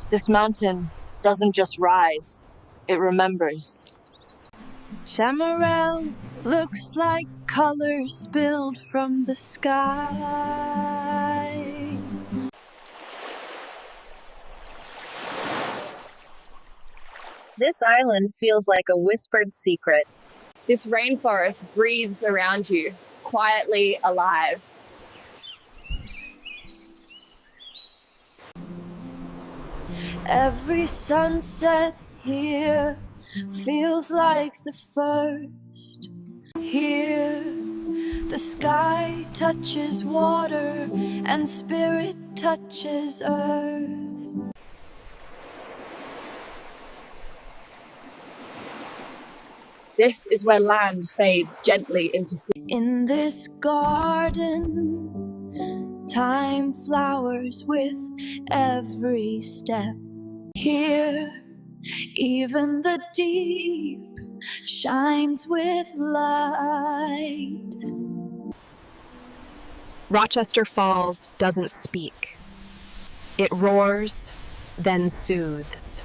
This mountain doesn't just rise, it remembers. Chamarel looks like color spilled from the sky. This island feels like a whispered secret. This rainforest breathes around you, quietly alive. Every sunset here feels like the first. Here, the sky touches water and spirit touches earth. This is where land fades gently into sea. In this garden, time flowers with every step. Here, even the deep shines with light. Rochester Falls doesn't speak. It roars, then soothes.